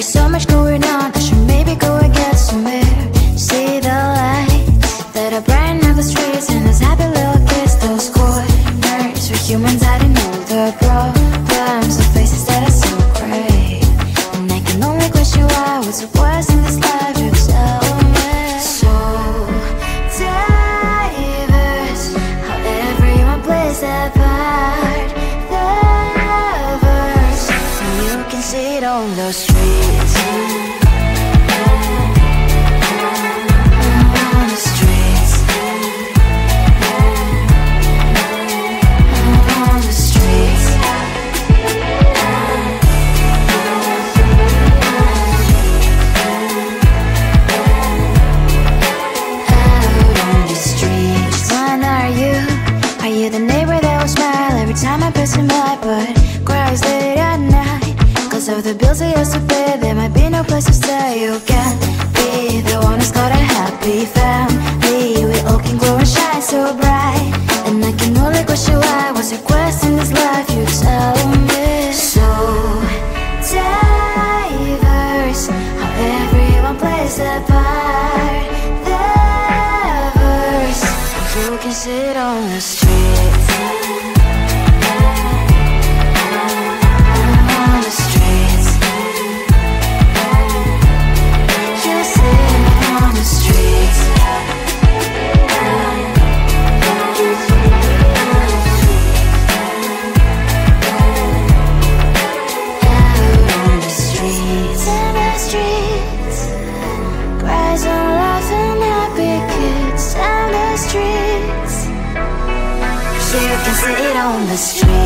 So much going on, I should maybe go and get some air. See the lights that are brighten up the streets, and those happy little kids, those corners where humans hiding all the problems, the faces that are so gray. And I can only question why, what's the worst in this life, you tell me. So diverse, how everyone plays their part. The verse, and you can see it on the streets. Of the bills I used to pay, there might be no place to stay. You can't be the one who's got a happy family. We all can glow and shine so bright, and I can only question why. What's your quest in this life, you tell me. So diverse, how everyone plays their part. The verse, you can sit on the streets. Sit on the streets. On the streets. On the streets.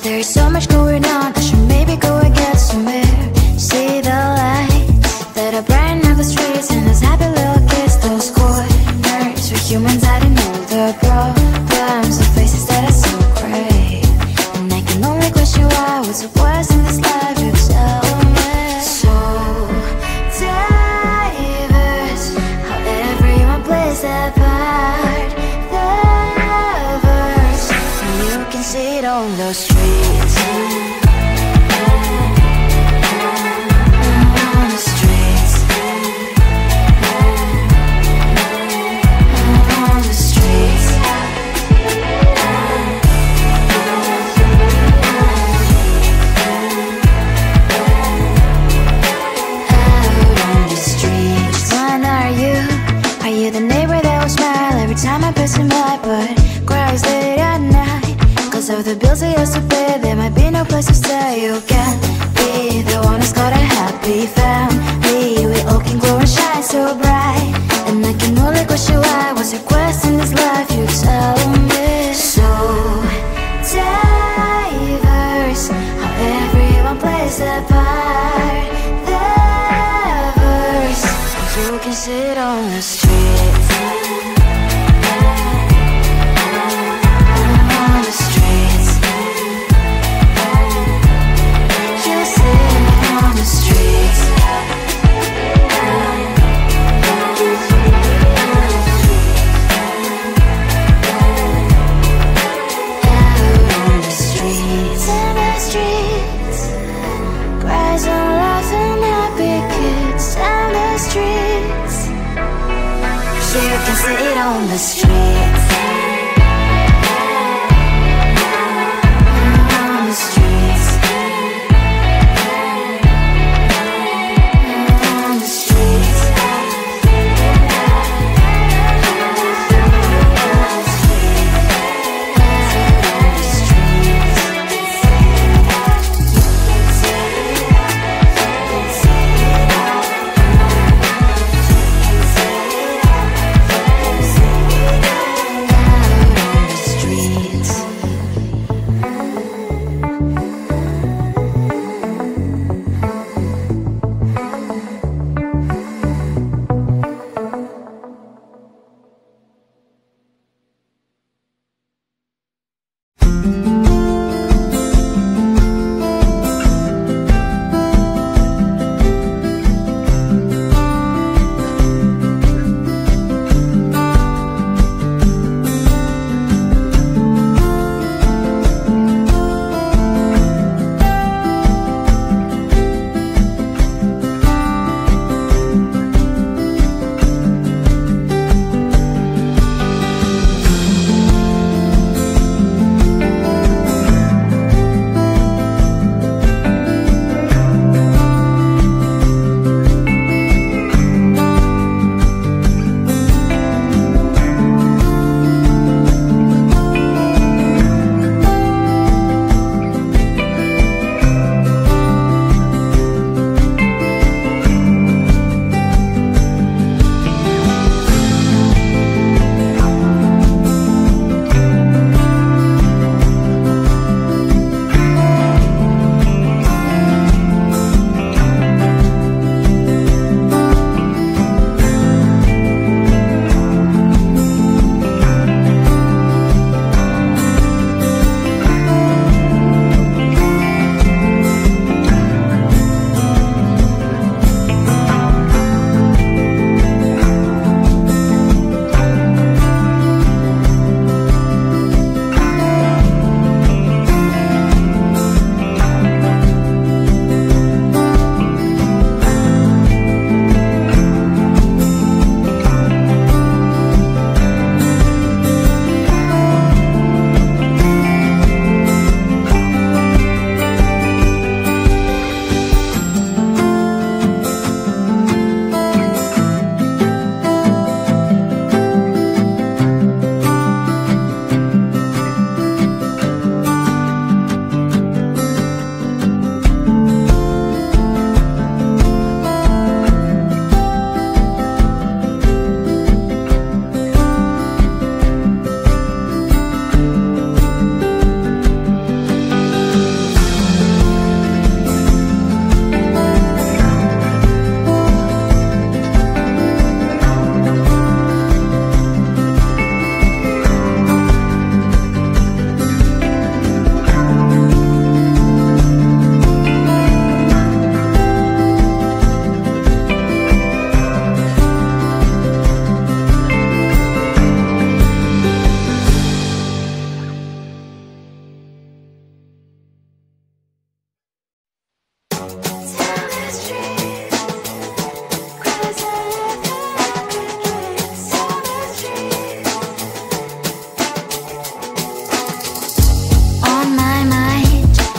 There's so much going on, I should maybe go and get some air. See the lights that are brighten up the streets, and those happy little kids, those corners where humans hiding all the problems, the faces that are so gray. And I can only question why, what's the worst in this life, you tell me. So diverse, how everyone plays their part. The verse, and you can see it on the streets. Of the bills I used to pay, there might be no place to stay. You can be the one who's got a happy family. We all can glow and shine so bright, and I can only question why. What's your quest in this life, you tell me. So diverse, how everyone plays their part. The verse, you can sit on the street. You can sit on the streets. On the streets. On the streets.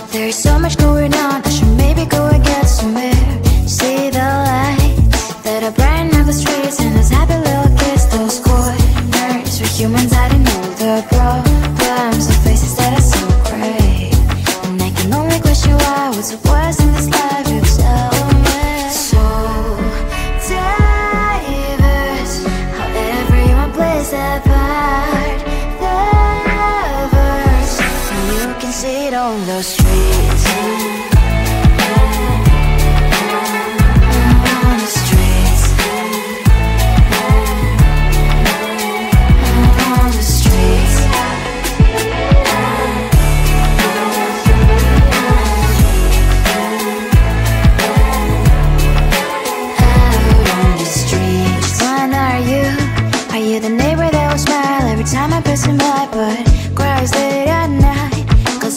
There's so much going on, I should maybe go and get some air. See the lights that are brighten up the streets, and those happy little kids, those corners where humans hiding all the problems, the faces that are so gray. And I can only question why, what's the worst in this life, you tell me. So diverse, how everyone plays their part. The verse, and you can see it on the streets.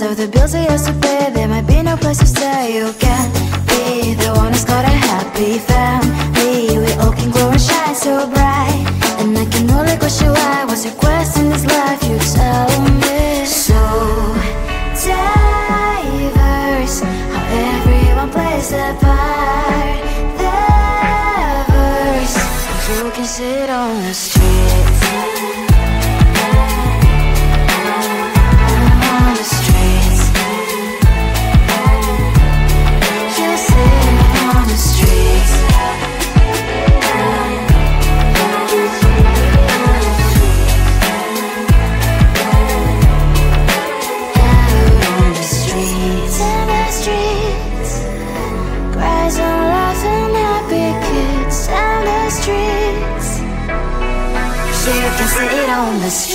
Of the bills I used to pay, there might be no place to stay. You can't be the one who's got a happy family. We all can glow and shine so bright, and I can only question why. What's your quest in this life, you tell me. So diverse, how everyone plays their part. The verse, you can sit on the street. On the streets.